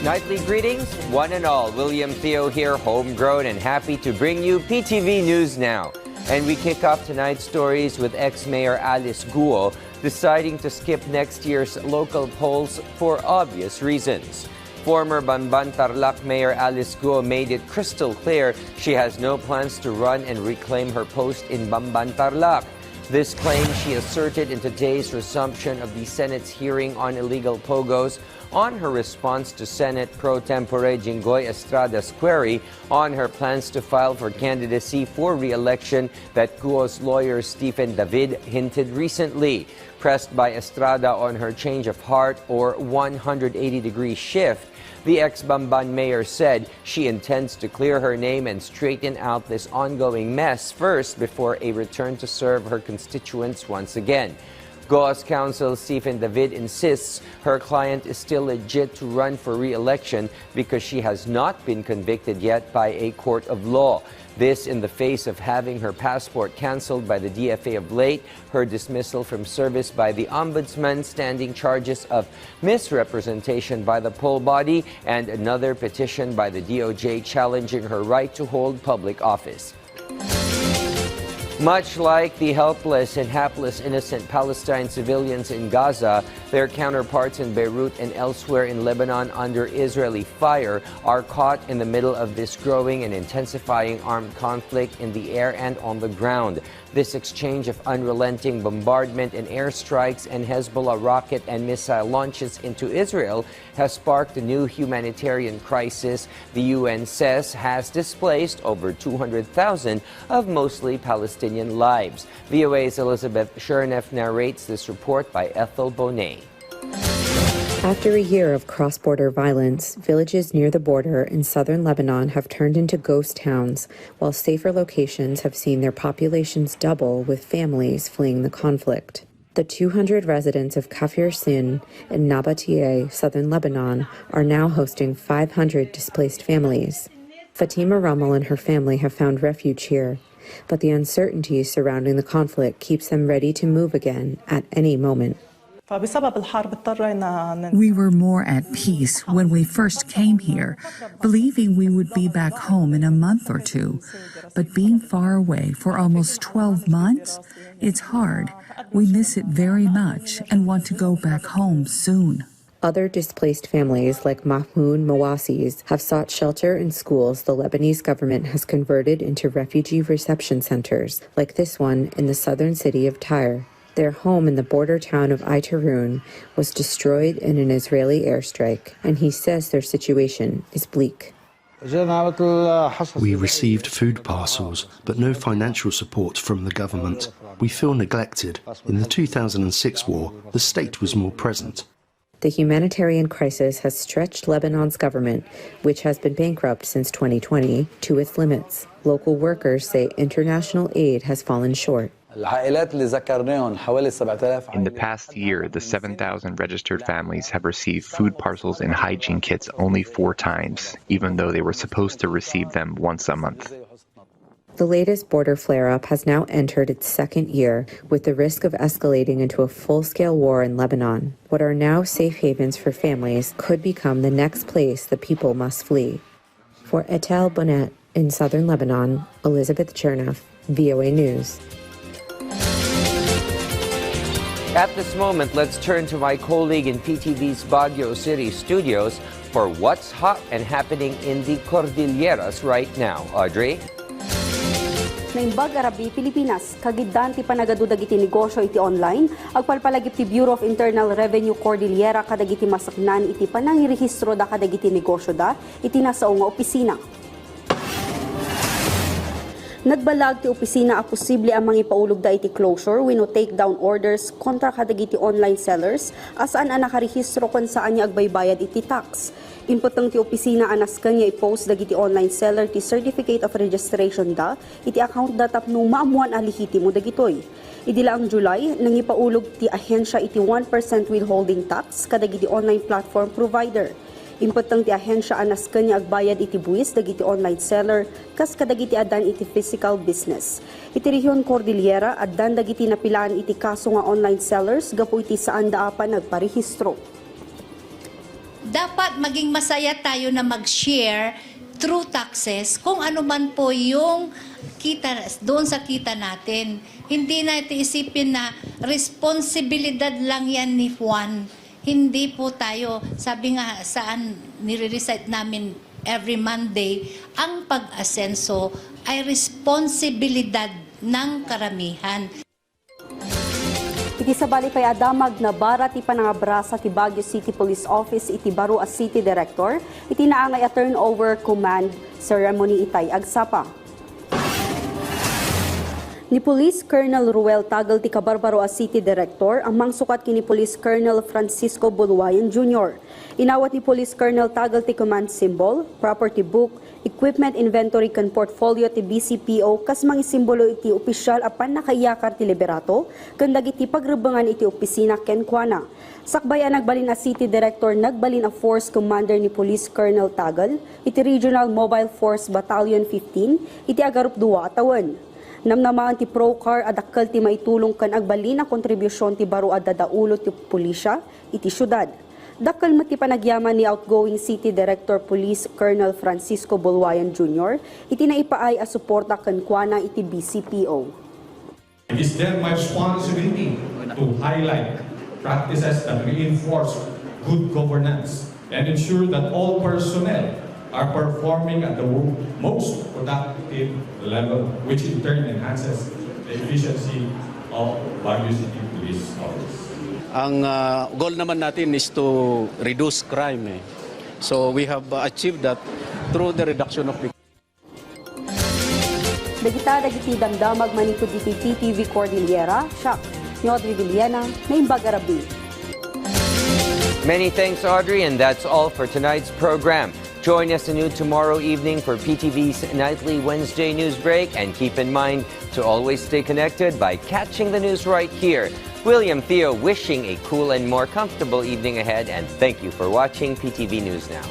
Nightly greetings, one and all. William Theo here, homegrown and happy to bring you PTV News Now. And we kick off tonight's stories with ex-Mayor Alice Guo deciding to skip next year's local polls for obvious reasons. Former Bamban Mayor Alice Guo made it crystal clear she has no plans to run and reclaim her post in Bamban Tarlac. This claim she asserted in today's resumption of the Senate's hearing on illegal pogos on her response to Senate Pro Tempore Jinggoy Estrada's query on her plans to file for candidacy for re-election that Guo's lawyer Stephen David hinted recently. Pressed by Estrada on her change of heart or 180-degree shift, the ex-Bamban mayor said she intends to clear her name and straighten out this ongoing mess first before a return to serve her constituents once again. Guo's counsel Stephen David insists her client is still legit to run for re-election because she has not been convicted yet by a court of law. This in the face of having her passport canceled by the DFA of late, her dismissal from service by the Ombudsman, standing charges of misrepresentation by the poll body, and another petition by the DOJ challenging her right to hold public office. Much like the helpless and hapless innocent Palestine civilians in Gaza, their counterparts in Beirut and elsewhere in Lebanon under Israeli fire are caught in the middle of this growing and intensifying armed conflict in the air and on the ground. This exchange of unrelenting bombardment and airstrikes and Hezbollah rocket and missile launches into Israel has sparked a new humanitarian crisis the UN says has displaced over 200,000 of mostly Palestinian lives. VOA's Elizabeth Cherneff narrates this report by Ethel Bonet. After a year of cross-border violence, villages near the border in southern Lebanon have turned into ghost towns, while safer locations have seen their populations double with families fleeing the conflict. The 200 residents of Kafir Sin in Nabatea, southern Lebanon, are now hosting 500 displaced families. Fatima Ramal and her family have found refuge here, but the uncertainty surrounding the conflict keeps them ready to move again at any moment. We were more at peace when we first came here, believing we would be back home in a month or two. But being far away for almost 12 months, it's hard. We miss it very much and want to go back home soon. Other displaced families like Mahmoud Mawasis have sought shelter in schools the Lebanese government has converted into refugee reception centers, like this one in the southern city of Tyre. Their home in the border town of Aitarun was destroyed in an Israeli airstrike, and he says their situation is bleak. We received food parcels, but no financial support from the government. We feel neglected. In the 2006 war, the state was more present. The humanitarian crisis has stretched Lebanon's government, which has been bankrupt since 2020, to its limits. Local workers say international aid has fallen short. In the past year, the 7,000 registered families have received food parcels and hygiene kits only 4 times, even though they were supposed to receive them once a month. The latest border flare-up has now entered its second year, with the risk of escalating into a full-scale war in Lebanon. What are now safe havens for families could become the next place the people must flee. For Ethel Bonet in southern Lebanon, Elizabeth Cherneff, VOA News. At this moment, let's turn to my colleague in PTV's Baguio City studios for what's hot and happening in the Cordilleras right now. Audrey? Naimbag Arabi, Pilipinas, kagiddan ti panagadudag iti negosyo iti online, agpalpalagip ti Bureau of Internal Revenue Cordillera kadagiti masaknan iti panangirehistro da kadagiti negosyo da, iti nasao nga opisina. Nagbalag ti opisina a posible ang mga ipaulog da iti closure wenno take down orders kontra kadagiti online sellers asaan ang nakarehistro kung saan niya agbaybayad iti tax. Impotang ti opisina anas kanya i-post dagiti online seller ti certificate of registration da iti account da tapno maamuan alihitimo dagitoy. Idila ang July nang ipaulog ti ahensya iti 1% withholding tax kadagiti online platform provider. Impotang ti ahensya anas kanya agbayad iti buwis dagiti online seller kas kadagiti adan iti physical business. Iti rehiyon Cordillera addan dagiti napilaan iti kaso nga online sellers gapu iti saan daapan nagparehistro. dapat maging masaya tayo na mag-share through taxes kung ano man po yung kita doon sa kita natin. Hindi natin isipin na responsibilidad lang yan ni Juan. Hindi po tayo, sabi nga saan nire-recite namin every Monday, ang pag-asenso ay responsibilidad ng karamihan. Iti sabali kay adamag na barat ti panangabrasa ti Baguio City Police Office iti baro as City Director, iti naangay a turnover command ceremony itay agsapa. Ni Police Colonel Ruel Tagal ti Kabarbaro as City Director ang mangsukat kini Police Colonel Francisco Buluwayan Jr. Inawat ni Police Colonel Tagal ti command symbol, property book, equipment inventory kan portfolio ti BCPO kas mga simbolo iti opisyal apan nakayakar ti liberato ken dagiti pagrebengan iti opisina ken kuana. Sakbayan nagbalin a City Director nagbalin a Force Commander ni Police Colonel Tagal iti Regional Mobile Force Battalion 15 iti agarup 2 atawan. Namnamaan ti Procar adakkel ti maitulong kan agbalin a kontribusyon ti baro a dadaulo ti pulisya iti syudad. Dakkel mo ti panagyaman ni outgoing City Director Police Colonel Francisco Buluwayan Jr. iti naipaay a suporta kan kuana iti BCPO. It is then my responsibility to highlight practices that reinforce good governance and ensure that all personnel are performing at the most productive level, which in turn enhances the efficiency of Baguio City Police Office. Ang goal naman natin is to reduce crime. So we have achieved that through the reduction of the Dagiti damdamag manipod iti PTV Cordillera, siya, ni Audrey Villena, na Imbagarabi. Many thanks, Audrey, and that's all for tonight's program. Join us anew tomorrow evening for PTV's nightly Wednesday news break, and keep in mind to always stay connected by catching the news right here. William Theo wishing a cool and more comfortable evening ahead, and thank you for watching PTV News Now.